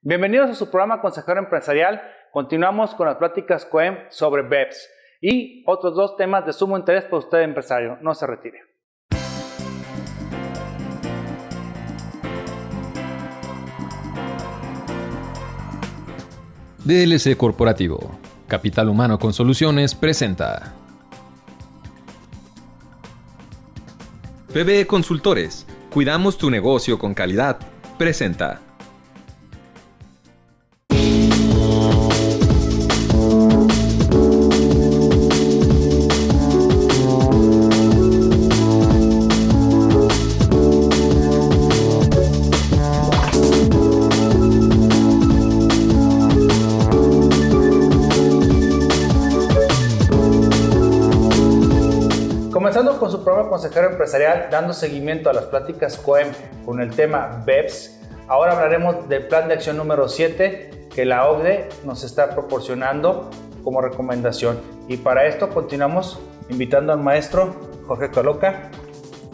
Bienvenidos a su programa Consejero Empresarial. Continuamos con las pláticas COEM sobre BEPS y otros dos temas de sumo interés para usted, empresario. No se retire. DLC Corporativo, Capital Humano con Soluciones presenta PBE Consultores, cuidamos tu negocio con calidad, presenta. Comenzando con su programa Consejero Empresarial, dando seguimiento a las pláticas COEM con el tema BEPS, ahora hablaremos del Plan de Acción número 7 que la OCDE nos está proporcionando como recomendación. Y para esto continuamos invitando al maestro Jorge Caloca.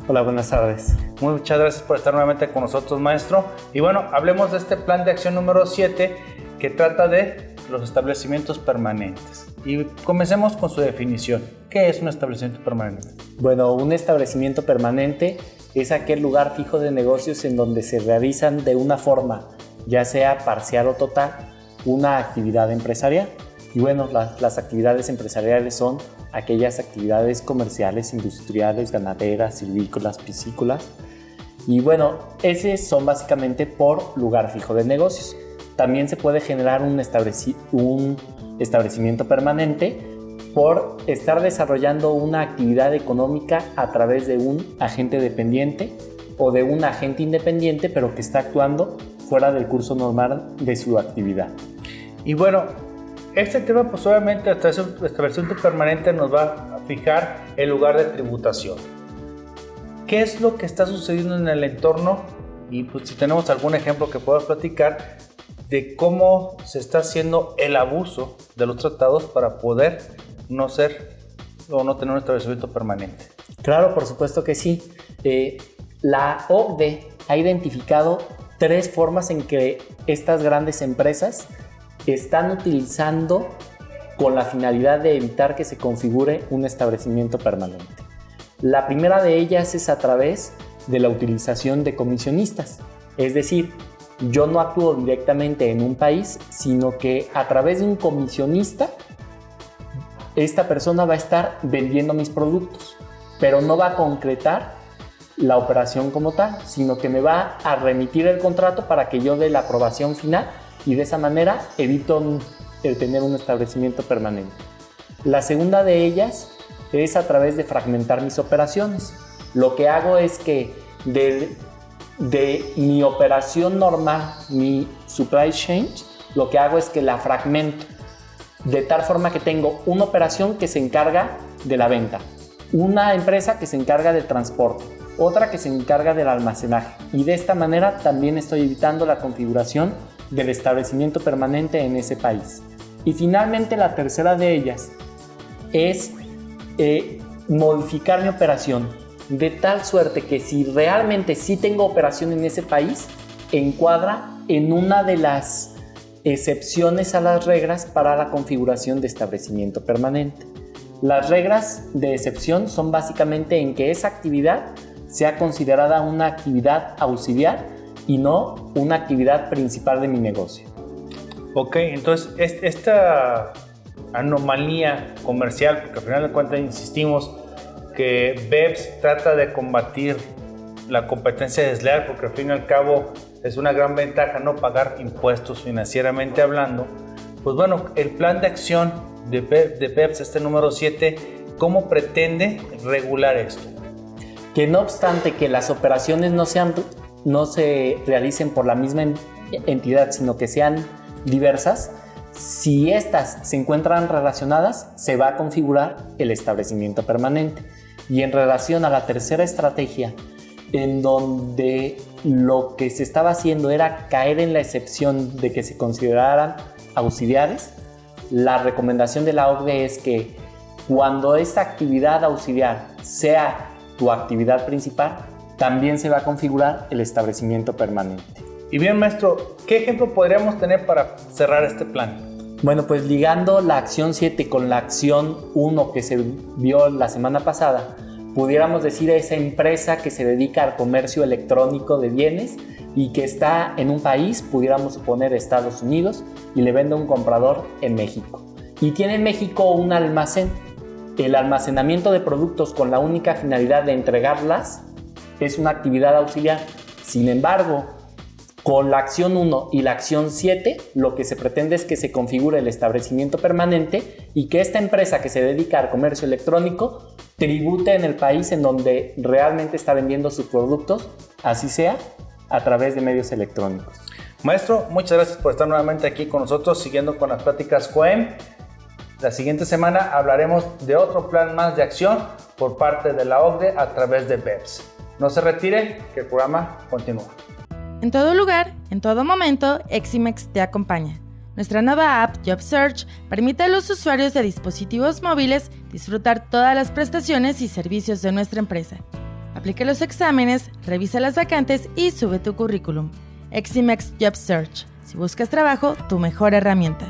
Hola, buenas tardes. Muchas gracias por estar nuevamente con nosotros, maestro. Y bueno, hablemos de este Plan de Acción número 7 que trata de los establecimientos permanentes. Y comencemos con su definición. ¿Qué es un establecimiento permanente? Bueno, un establecimiento permanente es aquel lugar fijo de negocios en donde se realizan de una forma, ya sea parcial o total, una actividad empresarial. Y bueno, las actividades empresariales son aquellas actividades comerciales, industriales, ganaderas, silvícolas, piscícolas. Y bueno, esos son básicamente por lugar fijo de negocios. También se puede generar un establecimiento permanente por estar desarrollando una actividad económica a través de un agente dependiente o de un agente independiente, pero que está actuando fuera del curso normal de su actividad. Y bueno, este tema pues obviamente el establecimiento permanente nos va a fijar el lugar de tributación. ¿Qué es lo que está sucediendo en el entorno? Y pues si tenemos algún ejemplo que pueda platicar de cómo se está haciendo el abuso de los tratados para poder no ser o no tener un establecimiento permanente. Claro, por supuesto que sí. La OCDE ha identificado 3 formas en que estas grandes empresas están utilizando con la finalidad de evitar que se configure un establecimiento permanente. La primera de ellas es a través de la utilización de comisionistas, es decir, yo no actúo directamente en un país, sino que a través de un comisionista, esta persona va a estar vendiendo mis productos, pero no va a concretar la operación como tal, sino que me va a remitir el contrato para que yo dé la aprobación final y de esa manera evito el tener un establecimiento permanente. La segunda de ellas es a través de fragmentar mis operaciones. Lo que hago es que de mi operación normal, mi supply chain, lo que hago es que la fragmento de tal forma que tengo una operación que se encarga de la venta, una empresa que se encarga del transporte, otra que se encarga del almacenaje, y de esta manera también estoy evitando la configuración del establecimiento permanente en ese país. Y finalmente la tercera de ellas es modificar mi operación de tal suerte que si realmente sí tengo operación en ese país, encuadra en una de las excepciones a las reglas para la configuración de establecimiento permanente. Las reglas de excepción son básicamente en que esa actividad sea considerada una actividad auxiliar y no una actividad principal de mi negocio. Ok, entonces esta anomalía comercial, porque al final de cuentas insistimos que BEPS trata de combatir la competencia desleal, porque al fin y al cabo es una gran ventaja no pagar impuestos financieramente hablando. Pues bueno, el plan de acción de BEPS, este número 7, ¿cómo pretende regular esto? Que no obstante que las operaciones no se realicen por la misma entidad, sino que sean diversas, si estas se encuentran relacionadas, se va a configurar el establecimiento permanente. Y en relación a la tercera estrategia, en donde lo que se estaba haciendo era caer en la excepción de que se consideraran auxiliares, la recomendación de la OCDE es que cuando esta actividad auxiliar sea tu actividad principal, también se va a configurar el establecimiento permanente. Y bien, maestro, ¿qué ejemplo podríamos tener para cerrar este plan? Bueno, pues ligando la acción 7 con la acción 1 que se vio la semana pasada, pudiéramos decir a esa empresa que se dedica al comercio electrónico de bienes y que está en un país, pudiéramos suponer Estados Unidos, y le vende a un comprador en México. Y tiene en México un almacén. El almacenamiento de productos con la única finalidad de entregarlas es una actividad auxiliar. Sin embargo, con la acción 1 y la acción 7, lo que se pretende es que se configure el establecimiento permanente y que esta empresa que se dedica al comercio electrónico tribute en el país en donde realmente está vendiendo sus productos, así sea a través de medios electrónicos. Maestro, muchas gracias por estar nuevamente aquí con nosotros, siguiendo con las pláticas COEM. La siguiente semana hablaremos de otro plan más de acción por parte de la OCDE a través de BEPS. No se retiren, que el programa continúa. En todo lugar, en todo momento, Eximex te acompaña. Nuestra nueva app JobSearch permite a los usuarios de dispositivos móviles disfrutar todas las prestaciones y servicios de nuestra empresa. Aplica los exámenes, revisa las vacantes y sube tu currículum. Eximex JobSearch. Si buscas trabajo, tu mejor herramienta.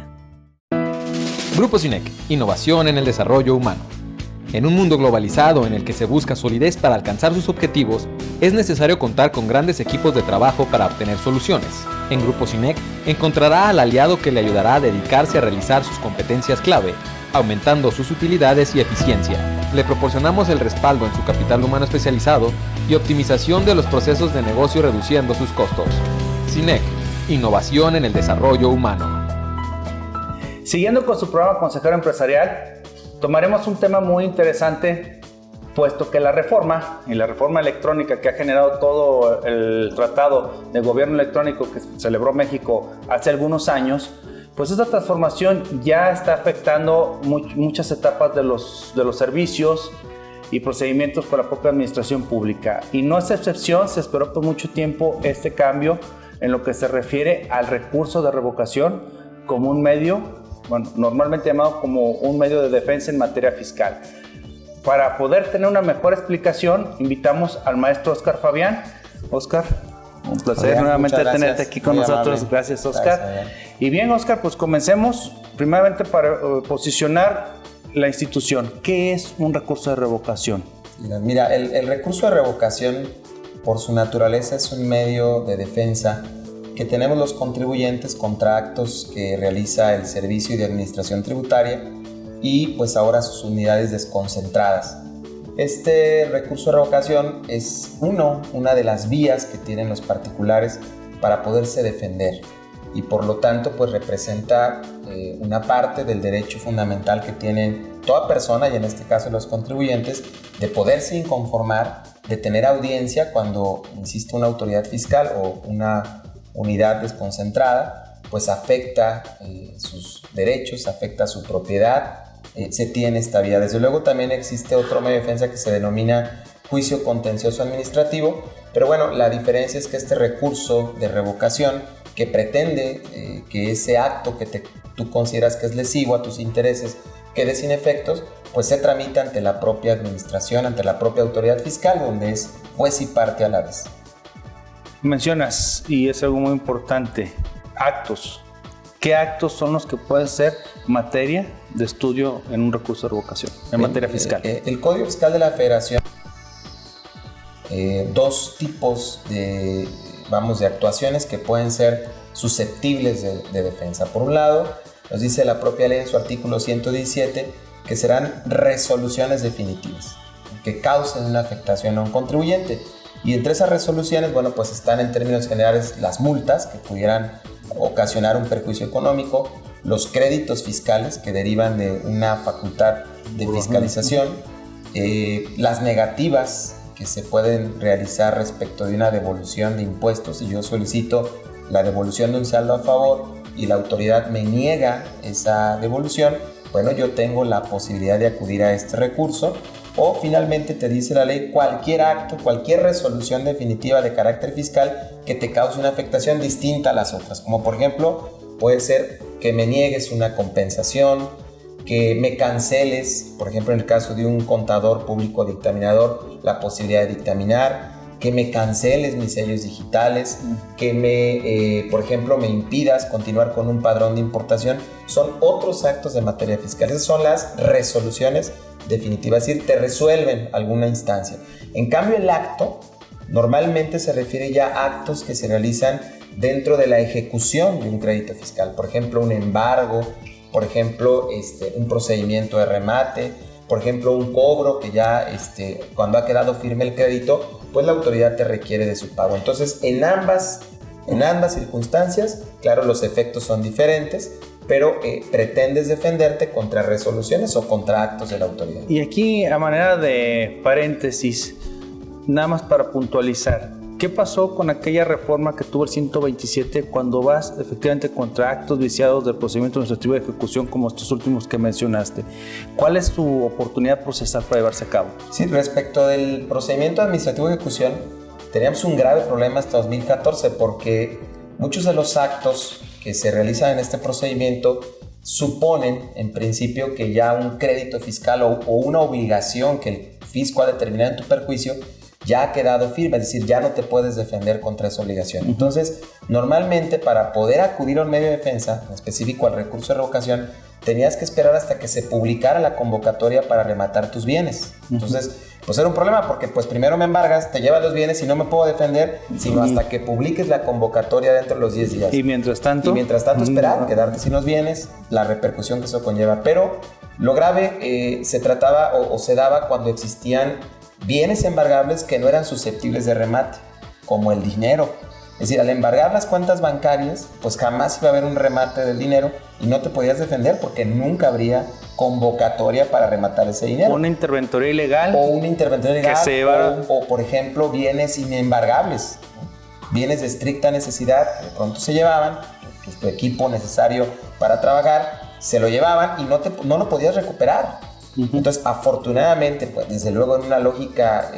Grupo Cinec, innovación en el desarrollo humano. En un mundo globalizado en el que se busca solidez para alcanzar sus objetivos, es necesario contar con grandes equipos de trabajo para obtener soluciones. En Grupo Cinec encontrará al aliado que le ayudará a dedicarse a realizar sus competencias clave, aumentando sus utilidades y eficiencia. Le proporcionamos el respaldo en su capital humano especializado y optimización de los procesos de negocio reduciendo sus costos. Cinec, innovación en el desarrollo humano. Siguiendo con su programa Consejero Empresarial, tomaremos un tema muy interesante, puesto que la reforma electrónica que ha generado todo el tratado de gobierno electrónico que celebró México hace algunos años, pues esta transformación ya está afectando muchas etapas de los servicios y procedimientos con la propia administración pública. Y no es excepción, se esperó por mucho tiempo este cambio en lo que se refiere al recurso de revocación como un medio, normalmente llamado como un medio de defensa en materia fiscal. Para poder tener una mejor explicación, invitamos al maestro Oscar Fabián. Oscar, un placer Fabián, nuevamente tenerte aquí con nosotros. Amable. Gracias, Oscar. Gracias, y bien, Oscar, pues comencemos primeramente para posicionar la institución. ¿Qué es un recurso de revocación? Mira, el recurso de revocación, por su naturaleza, es un medio de defensa que tenemos los contribuyentes contra actos que realiza el Servicio de Administración Tributaria y pues ahora sus unidades desconcentradas. Este recurso de revocación es una de las vías que tienen los particulares para poderse defender y por lo tanto pues representa una parte del derecho fundamental que tienen toda persona y en este caso los contribuyentes de poderse inconformar, de tener audiencia cuando, insisto, una autoridad fiscal o una unidad desconcentrada pues afecta sus derechos, afecta su propiedad, se tiene esta vía. Desde luego también existe otro medio de defensa que se denomina juicio contencioso administrativo, pero bueno, la diferencia es que este recurso de revocación que pretende que ese acto que tú consideras que es lesivo a tus intereses quede sin efectos, pues se tramita ante la propia administración, ante la propia autoridad fiscal, donde es juez y parte a la vez. Mencionas, y es algo muy importante, actos. ¿Qué actos son los que pueden ser materia de estudio en un recurso de revocación, en materia fiscal? El Código Fiscal de la Federación, dos tipos de actuaciones que pueden ser susceptibles de defensa. Por un lado, nos dice la propia ley en su artículo 117 que serán resoluciones definitivas que causen una afectación a un contribuyente. Y entre esas resoluciones, bueno, pues están en términos generales las multas que pudieran ocasionar un perjuicio económico, los créditos fiscales que derivan de una facultad de fiscalización, las negativas que se pueden realizar respecto de una devolución de impuestos. Si yo solicito la devolución de un saldo a favor y la autoridad me niega esa devolución, bueno, yo tengo la posibilidad de acudir a este recurso. O finalmente te dice la ley cualquier acto, cualquier resolución definitiva de carácter fiscal que te cause una afectación distinta a las otras. Como por ejemplo, puede ser que me niegues una compensación, que me canceles, por ejemplo en el caso de un contador público dictaminador, la posibilidad de dictaminar, que me canceles mis sellos digitales, que por ejemplo, me impidas continuar con un padrón de importación. Son otros actos de materia fiscal. Esas son las resoluciones definitivas, es decir, te resuelven alguna instancia. En cambio, el acto normalmente se refiere ya a actos que se realizan dentro de la ejecución de un crédito fiscal. Por ejemplo, un embargo, por ejemplo, un procedimiento de remate, por ejemplo, un cobro que ya cuando ha quedado firme el crédito, pues la autoridad te requiere de su pago. Entonces, en ambas circunstancias, claro, los efectos son diferentes, pero pretendes defenderte contra resoluciones o contra actos de la autoridad. Y aquí, a manera de paréntesis, nada más para puntualizar, ¿qué pasó con aquella reforma que tuvo el 127 cuando vas efectivamente contra actos viciados del procedimiento administrativo de ejecución como estos últimos que mencionaste? ¿Cuál es su oportunidad procesal para llevarse a cabo? Sí, respecto del procedimiento administrativo de ejecución, teníamos un grave problema hasta 2014 porque muchos de los actos que se realizan en este procedimiento suponen, en principio, que ya un crédito fiscal o una obligación que el fisco ha determinado en tu perjuicio ya ha quedado firme, es decir, ya no te puedes defender contra esa obligación. Entonces, normalmente para poder acudir a un medio de defensa, en específico al recurso de revocación, tenías que esperar hasta que se publicara la convocatoria para rematar tus bienes. Entonces, pues era un problema porque pues primero me embargas, te llevas los bienes y no me puedo defender, sino hasta que publiques la convocatoria dentro de los 10 días. Y mientras tanto esperar, quedarte sin los bienes, la repercusión que eso conlleva. Pero lo grave se trataba o se daba cuando existían bienes embargables que no eran susceptibles de remate, como el dinero. Es decir, al embargar las cuentas bancarias, pues jamás iba a haber un remate del dinero y no te podías defender porque nunca habría convocatoria para rematar ese dinero. Una interventoría ilegal. O una interventoría ilegal. Que se lleva... o, por ejemplo, bienes inembargables, bienes de estricta necesidad que de pronto se llevaban, tu equipo necesario para trabajar, se lo llevaban y no lo podías recuperar. Entonces, afortunadamente, pues desde luego en una lógica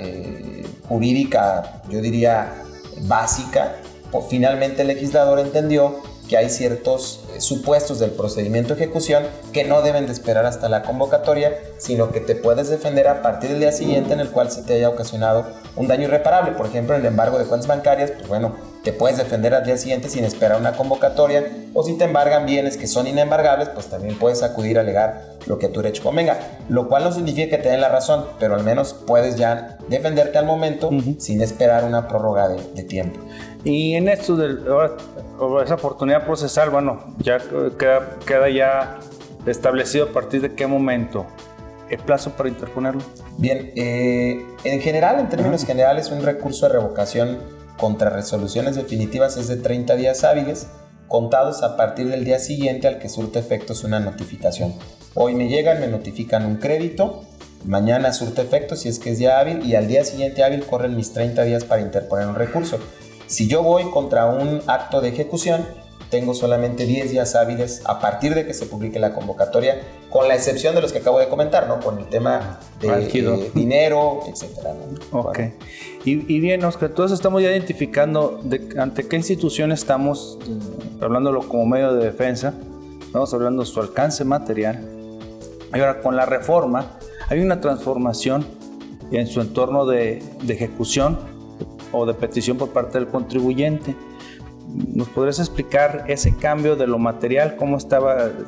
jurídica, yo diría básica, pues, finalmente el legislador entendió que hay ciertos supuestos del procedimiento de ejecución que no deben de esperar hasta la convocatoria, sino que te puedes defender a partir del día siguiente en el cual se te haya ocasionado un daño irreparable. Por ejemplo, en el embargo de cuentas bancarias, pues bueno, te puedes defender al día siguiente sin esperar una convocatoria, o si te embargan bienes que son inembargables, pues también puedes acudir a alegar lo que a tu derecho convenga, lo cual no significa que te den la razón, pero al menos puedes ya defenderte al momento sin esperar una prórroga de tiempo. Y en esto de esa oportunidad procesal, bueno, ya queda ya establecido a partir de qué momento el plazo para interponerlo. Bien, en general, en términos generales, un recurso de revocación contra resoluciones definitivas es de 30 días hábiles, contados a partir del día siguiente al que surte efectos una notificación. Hoy me llegan, me notifican un crédito, mañana surte efectos si es que es día hábil, y al día siguiente hábil corren mis 30 días para interponer un recurso. Si yo voy contra un acto de ejecución, tengo solamente 10 días hábiles a partir de que se publique la convocatoria, con la excepción de los que acabo de comentar, ¿no? Con el tema de dinero, etcétera, ¿no? Ok. Y bien, Oscar, todos estamos ya identificando ante qué institución estamos, hablándolo como medio de defensa, estamos hablando de su alcance material. Y ahora, con la reforma, hay una transformación en su entorno de ejecución o de petición por parte del contribuyente. ¿Nos podrías explicar ese cambio de lo material, cómo se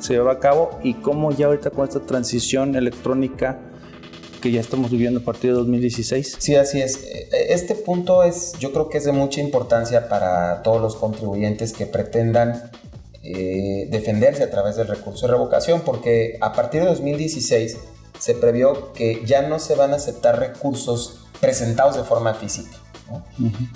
llevaba a cabo y cómo ya ahorita con esta transición electrónica que ya estamos viviendo a partir de 2016? Sí, así es. Este punto yo creo que es de mucha importancia para todos los contribuyentes que pretendan defenderse a través del recurso de revocación, porque a partir de 2016 se previó que ya no se van a aceptar recursos presentados de forma física, ¿no?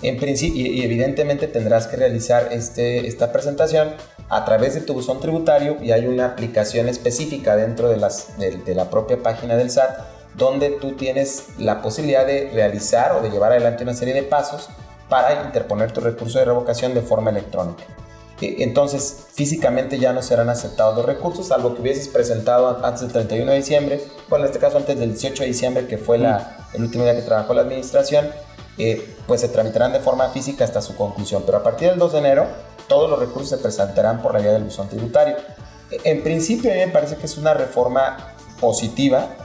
En principio, y evidentemente tendrás que realizar esta presentación a través de tu buzón tributario, y hay una aplicación específica dentro de la propia página del SAT donde tú tienes la posibilidad de realizar o de llevar adelante una serie de pasos para interponer tu recurso de revocación de forma electrónica. Entonces, físicamente ya no serán aceptados los recursos, salvo que hubieses presentado antes del 31 de diciembre, bueno, en este caso antes del 18 de diciembre, que fue el último día que trabajó la administración, pues se tramitarán de forma física hasta su conclusión. Pero a partir del 2 de enero, todos los recursos se presentarán por la vía del buzón tributario. En principio, a mí me parece que es una reforma positiva,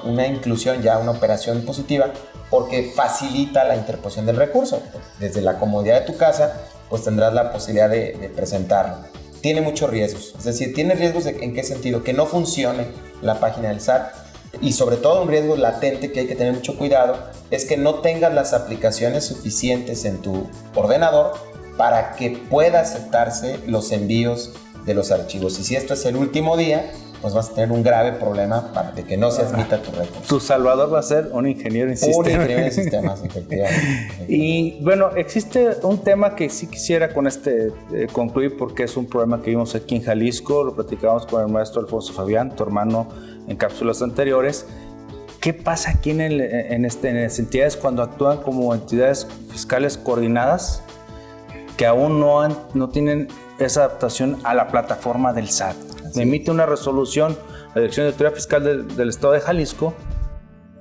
una inclusión ya, una operación positiva, porque facilita la interposición del recurso. Desde la comodidad de tu casa, pues tendrás la posibilidad de presentarlo. Tiene muchos riesgos, es decir, tiene riesgos ¿en qué sentido? Que no funcione la página del SAT, y sobre todo un riesgo latente que hay que tener mucho cuidado es que no tengas las aplicaciones suficientes en tu ordenador para que pueda aceptarse los envíos de los archivos. Y si esto es el último día, pues vas a tener un grave problema de que no se admita tu recurso. Tu salvador va a ser un ingeniero en sistemas. Un ingeniero en sistemas, efectivamente. Y bueno, existe un tema que sí quisiera con concluir, porque es un problema que vimos aquí en Jalisco, lo platicábamos con el maestro Alfonso Fabián, tu hermano, en cápsulas anteriores. ¿Qué pasa aquí en las entidades cuando actúan como entidades fiscales coordinadas que aún no tienen esa adaptación a la plataforma del SAT? Emite una resolución la Dirección de Auditoría Fiscal del Estado de Jalisco.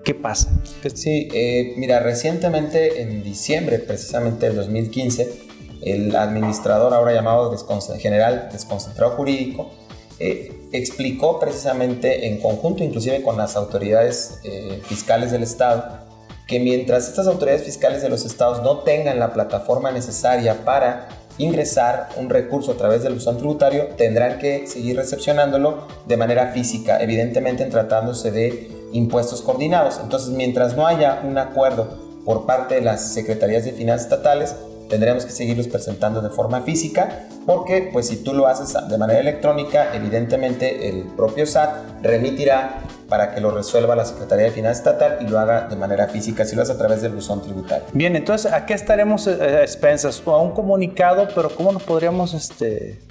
¿Qué pasa? Sí, mira, recientemente en diciembre precisamente del 2015, el administrador, ahora llamado general desconcentrado jurídico, explicó precisamente en conjunto inclusive con las autoridades fiscales del Estado, que mientras estas autoridades fiscales de los estados no tengan la plataforma necesaria para ingresar un recurso a través del buzón tributario, tendrán que seguir recepcionándolo de manera física, evidentemente en tratándose de impuestos coordinados. Entonces, mientras no haya un acuerdo por parte de las secretarías de finanzas estatales, tendremos que seguirlos presentando de forma física, porque pues si tú lo haces de manera electrónica, evidentemente el propio SAT remitirá para que lo resuelva la Secretaría de Finanzas Estatal y lo haga de manera física, si lo hace a través del buzón tributario. Bien, entonces, ¿a qué estaremos a expensas? A un comunicado, pero ¿cómo nos podríamos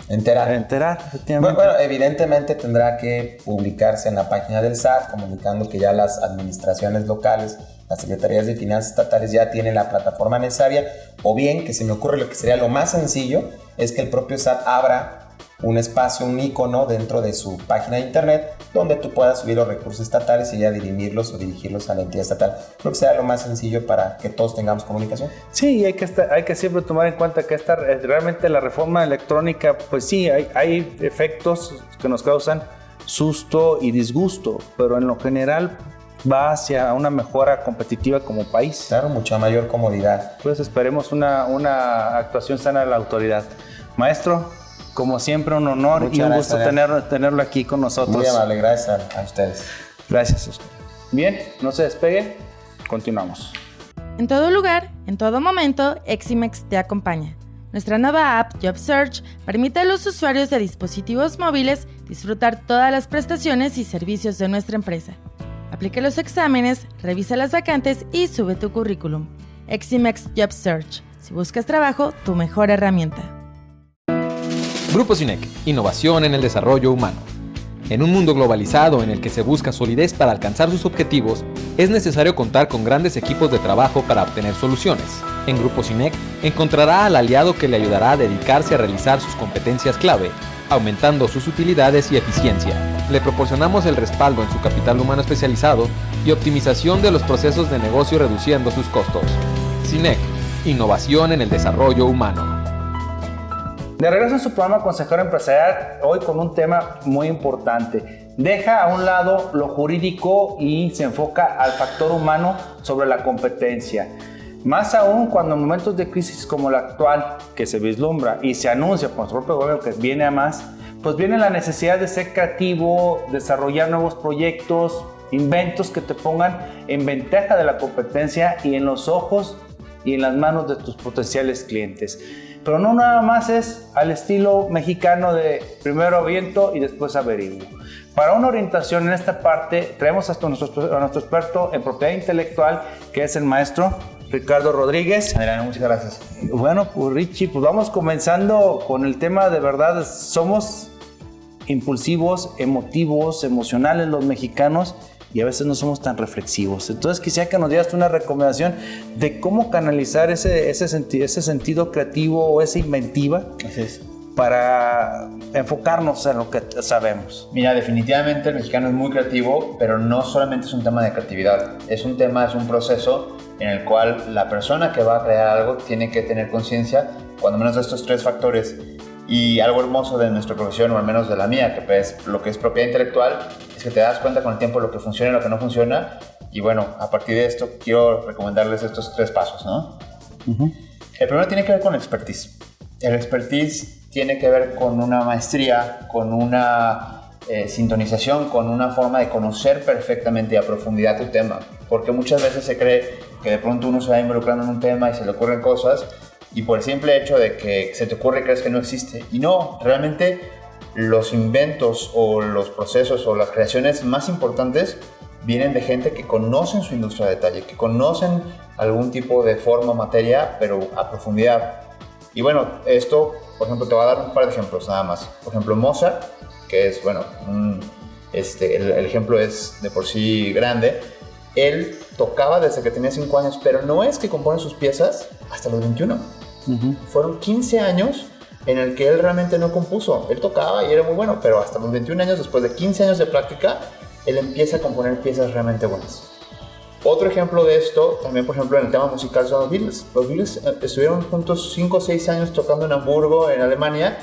enterar? Bueno, evidentemente tendrá que publicarse en la página del SAT, comunicando que ya las administraciones locales, las secretarías de finanzas estatales ya tienen la plataforma necesaria, o bien, que se me ocurre lo que sería lo más sencillo, es que el propio SAT abra un espacio, un icono dentro de su página de internet donde tú puedas subir los recursos estatales y ya dirimirlos o dirigirlos a la entidad estatal. Creo que será lo más sencillo para que todos tengamos comunicación. Sí, hay que siempre tomar en cuenta que realmente la reforma electrónica, pues sí, hay efectos que nos causan susto y disgusto, pero en lo general va hacia una mejora competitiva como país. Claro, mucha mayor comodidad. Pues esperemos una actuación sana de la autoridad. Maestro, como siempre, un honor y un gusto tenerlo aquí con nosotros. Muy amable, gracias a ustedes. Gracias a ustedes. Bien, no se despegue, continuamos. En todo lugar, en todo momento, Eximex te acompaña. Nuestra nueva app JobSearch permite a los usuarios de dispositivos móviles disfrutar todas las prestaciones y servicios de nuestra empresa. Aplica los exámenes, revisa las vacantes y sube tu currículum. Eximex JobSearch. Si buscas trabajo, tu mejor herramienta. Grupo SINEC, innovación en el desarrollo humano. En un mundo globalizado en el que se busca solidez para alcanzar sus objetivos, es necesario contar con grandes equipos de trabajo para obtener soluciones. En Grupo SINEC encontrará al aliado que le ayudará a dedicarse a realizar sus competencias clave, aumentando sus utilidades y eficiencia. Le proporcionamos el respaldo en su capital humano especializado y optimización de los procesos de negocio reduciendo sus costos. SINEC, innovación en el desarrollo humano. De regreso en su programa Consejero Empresarial, hoy con un tema muy importante. Deja a un lado lo jurídico y se enfoca al factor humano sobre la competencia. Más aún cuando en momentos de crisis como la actual, que se vislumbra y se anuncia por nuestro propio gobierno que viene a más, pues viene la necesidad de ser creativo, desarrollar nuevos proyectos, inventos que te pongan en ventaja de la competencia y en los ojos y en las manos de tus potenciales clientes. Pero no nada más es al estilo mexicano de primero aviento y después averiguo. Para una orientación en esta parte, traemos a nuestro experto en propiedad intelectual, que es el maestro Ricardo Rodríguez. Adrián, muchas gracias. Bueno, pues Richie, pues vamos comenzando con el tema. De verdad, somos impulsivos, emotivos, emocionales los mexicanos, y a veces no somos tan reflexivos. Entonces quisiera que nos dieras una recomendación de cómo canalizar ese sentido creativo o esa inventiva. Así es. Para enfocarnos en lo que sabemos. Mira, definitivamente el mexicano es muy creativo, pero no solamente es un tema de creatividad. Es un proceso en el cual la persona que va a crear algo tiene que tener conciencia, cuando menos de estos tres factores. Y algo hermoso de nuestra profesión, o al menos de la mía, que es lo que es propiedad intelectual, es que te das cuenta con el tiempo lo que funciona y lo que no funciona. Y bueno, a partir de esto quiero recomendarles estos 3 pasos, ¿no? El primero tiene que ver con expertise. El expertise tiene que ver con una maestría, con una sintonización, con una forma de conocer perfectamente y a profundidad tu tema. Porque muchas veces se cree que de pronto uno se va involucrando en un tema y se le ocurren cosas, y por el simple hecho de que se te ocurre crees que no existe. Y no, realmente los inventos o los procesos o las creaciones más importantes vienen de gente que conocen su industria de detalle, que conocen algún tipo de forma o materia, pero a profundidad. Y bueno, esto, por ejemplo, te voy a dar un par de ejemplos nada más. Por ejemplo, Mozart, que es, bueno, el ejemplo es de por sí grande. Él tocaba desde que tenía 5 años, pero no es que compone sus piezas hasta los 21. Fueron 15 años en el que él realmente no compuso. Él tocaba y era muy bueno, pero hasta los 21 años, después de 15 años de práctica, él empieza a componer piezas realmente buenas. Otro ejemplo de esto, también por ejemplo en el tema musical, son los Beatles. Los Beatles estuvieron juntos 5 o 6 años tocando en Hamburgo, en Alemania,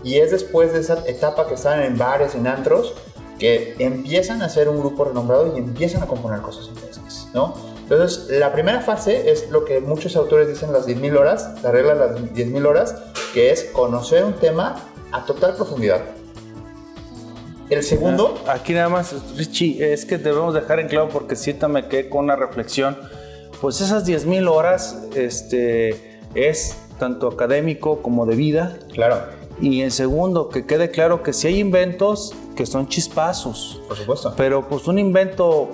y es después de esa etapa que estaban en bares, en antros, que empiezan a ser un grupo renombrado y empiezan a componer cosas interesantes, ¿no? Entonces, la primera fase es lo que muchos autores dicen las 10.000 horas, la regla de las 10.000 horas, que es conocer un tema a total profundidad. El segundo... Aquí nada más, Richie, es que debemos dejar en claro, porque siento me quedé con una reflexión. Pues esas 10.000 horas es tanto académico como de vida. Claro. Y en segundo, que quede claro que si hay inventos que son chispazos. Por supuesto. Pero pues un invento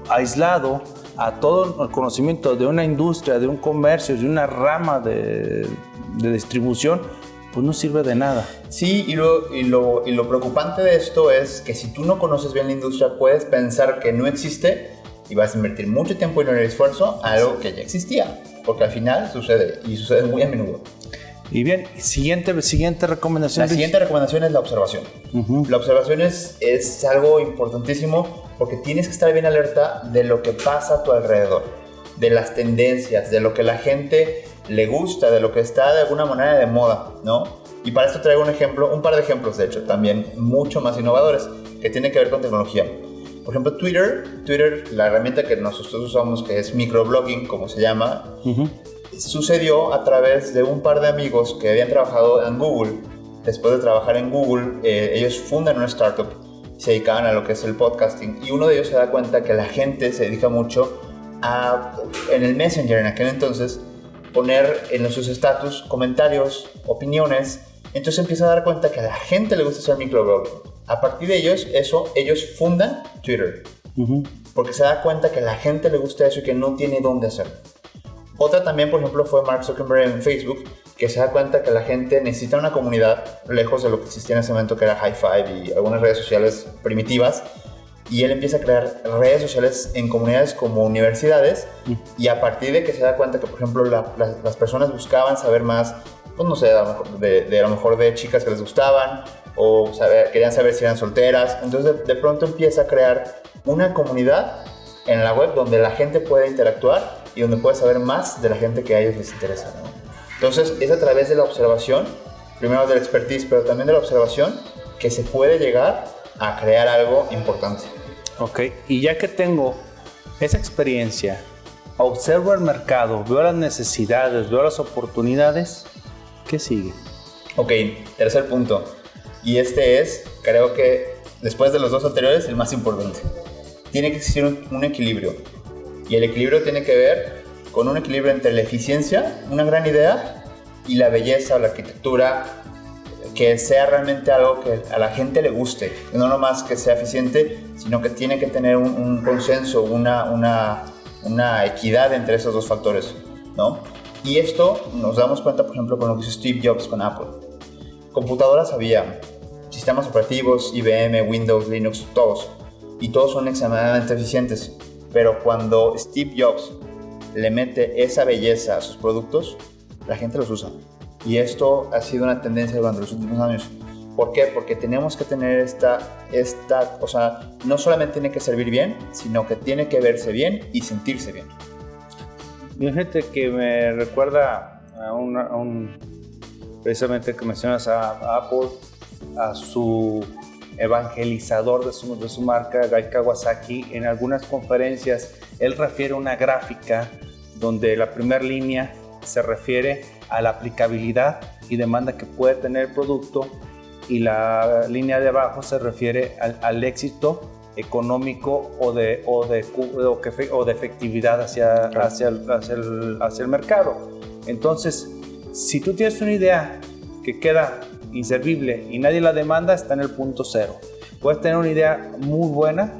aislado a todo el conocimiento de una industria, de un comercio, de una rama de distribución, pues no sirve de nada. Sí, y lo preocupante de esto es que si tú no conoces bien la industria, puedes pensar que no existe y vas a invertir mucho tiempo y dinero y esfuerzo a algo que ya existía, porque al final sucede, y sucede muy a menudo. Y bien, siguiente recomendación. La siguiente recomendación es la observación. La observación es algo importantísimo, porque tienes que estar bien alerta de lo que pasa a tu alrededor, de las tendencias, de lo que la gente le gusta, de lo que está de alguna manera de moda, ¿no? Y para esto traigo un par de ejemplos, de hecho, también mucho más innovadores, que tienen que ver con tecnología. Por ejemplo, Twitter, la herramienta que nosotros usamos, que es microblogging, como se llama, sucedió a través de un par de amigos que habían trabajado en Google. Después de trabajar en Google, ellos fundan una startup, se dedicaban a lo que es el podcasting, y uno de ellos se da cuenta que la gente se dedica mucho en el Messenger en aquel entonces, poner en sus status comentarios, opiniones. Entonces empieza a dar cuenta que a la gente le gusta hacer microblogging. A partir de ellos fundan Twitter, porque se da cuenta que a la gente le gusta eso y que no tiene dónde hacerlo. Otra también, por ejemplo, fue Mark Zuckerberg en Facebook, que se da cuenta que la gente necesita una comunidad lejos de lo que existía en ese momento, que era High Five y algunas redes sociales primitivas. Y él empieza a crear redes sociales en comunidades como universidades, y a partir de que se da cuenta que, por ejemplo, las personas buscaban saber más, pues no sé, a lo mejor de chicas que les gustaban, o querían saber si eran solteras. Entonces de pronto empieza a crear una comunidad en la web donde la gente puede interactuar y donde puede saber más de la gente que a ellos les interesa, ¿no? Entonces es a través de la observación, primero del expertise, pero también de la observación, que se puede llegar a crear algo importante. Ok, y ya que tengo esa experiencia, observo el mercado, veo las necesidades, veo las oportunidades, ¿qué sigue? Ok, tercer punto. Y creo que después de los dos anteriores, el más importante. Tiene que existir un equilibrio. Y el equilibrio tiene que ver con un equilibrio entre la eficiencia, una gran idea, y la belleza o la arquitectura, que sea realmente algo que a la gente le guste. No nomás que sea eficiente, sino que tiene que tener un consenso, una equidad entre esos dos factores, ¿no? Y esto nos damos cuenta, por ejemplo, con lo que hizo Steve Jobs con Apple. Computadoras había, sistemas operativos, IBM, Windows, Linux, todos. Y todos son extremadamente eficientes. Pero cuando Steve Jobs le mete esa belleza a sus productos, la gente los usa. Y esto ha sido una tendencia durante los últimos años. ¿Por qué? Porque tenemos que tener o sea, no solamente tiene que servir bien, sino que tiene que verse bien y sentirse bien. Fíjate que me recuerda a precisamente que mencionas a Apple, a su evangelizador de su marca, Guy Kawasaki, en algunas conferencias él refiere una gráfica donde la primera línea se refiere a la aplicabilidad y demanda que puede tener el producto, y la línea de abajo se refiere al éxito económico o de efectividad hacia el mercado. Entonces, si tú tienes una idea que queda inservible y nadie la demanda, está en el punto cero. Puedes tener una idea muy buena,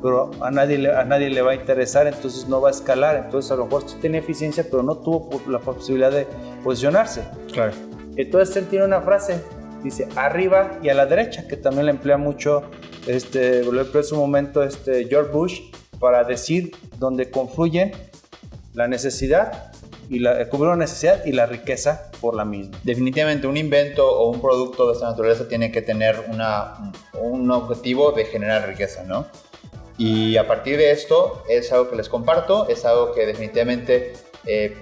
pero a nadie le va a interesar, entonces no va a escalar. Entonces a lo mejor tiene eficiencia, pero no tuvo la posibilidad de posicionarse. Claro. Entonces él tiene una frase, dice arriba y a la derecha, que también la emplea mucho en su momento George Bush, para decir dónde confluyen la necesidad y cubrir la necesidad y la riqueza por la misma. Definitivamente un invento o un producto de esta naturaleza tiene que tener un objetivo de generar riqueza, ¿no? Y a partir de esto es algo que les comparto, es algo que definitivamente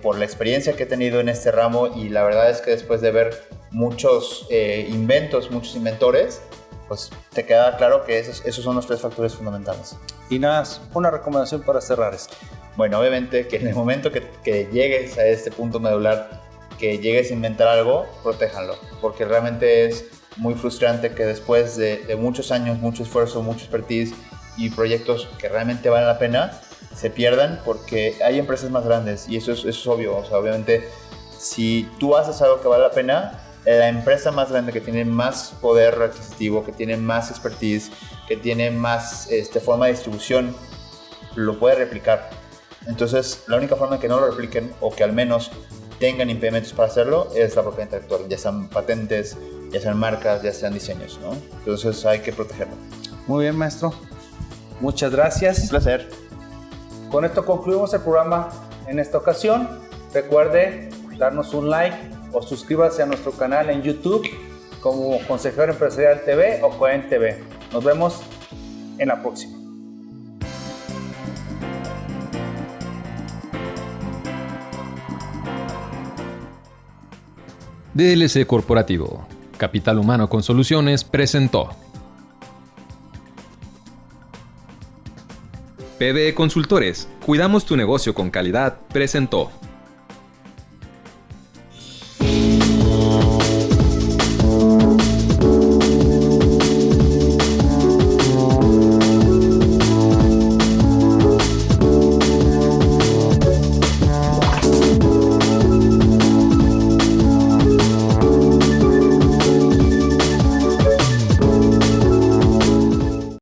por la experiencia que he tenido en este ramo, y la verdad es que después de ver muchos inventos, muchos inventores, pues te queda claro que esos son los 3 factores fundamentales. Y nada, una recomendación para cerrar esto. Bueno, obviamente que en el momento que llegues a este punto medular, que llegues a inventar algo, protéjanlo, porque realmente es muy frustrante que después de muchos años, mucho esfuerzo, mucho expertise y proyectos que realmente valen la pena, se pierdan porque hay empresas más grandes, y eso es obvio. O sea, obviamente, si tú haces algo que vale la pena, la empresa más grande, que tiene más poder adquisitivo, que tiene más expertise, que tiene más forma de distribución, lo puede replicar. Entonces, la única forma de que no lo repliquen, o que al menos tengan impedimentos para hacerlo, es la propiedad intelectual, ya sean patentes, ya sean marcas, ya sean diseños, ¿no? Entonces hay que protegerlo. Muy bien, maestro. Muchas gracias. Un placer. Con esto concluimos el programa en esta ocasión. Recuerde darnos un like o suscríbase a nuestro canal en YouTube como Consejero Empresarial TV o Cohen TV. Nos vemos en la próxima. DLC Corporativo, Capital Humano con Soluciones, presentó. PBE Consultores, cuidamos tu negocio con calidad, presentó.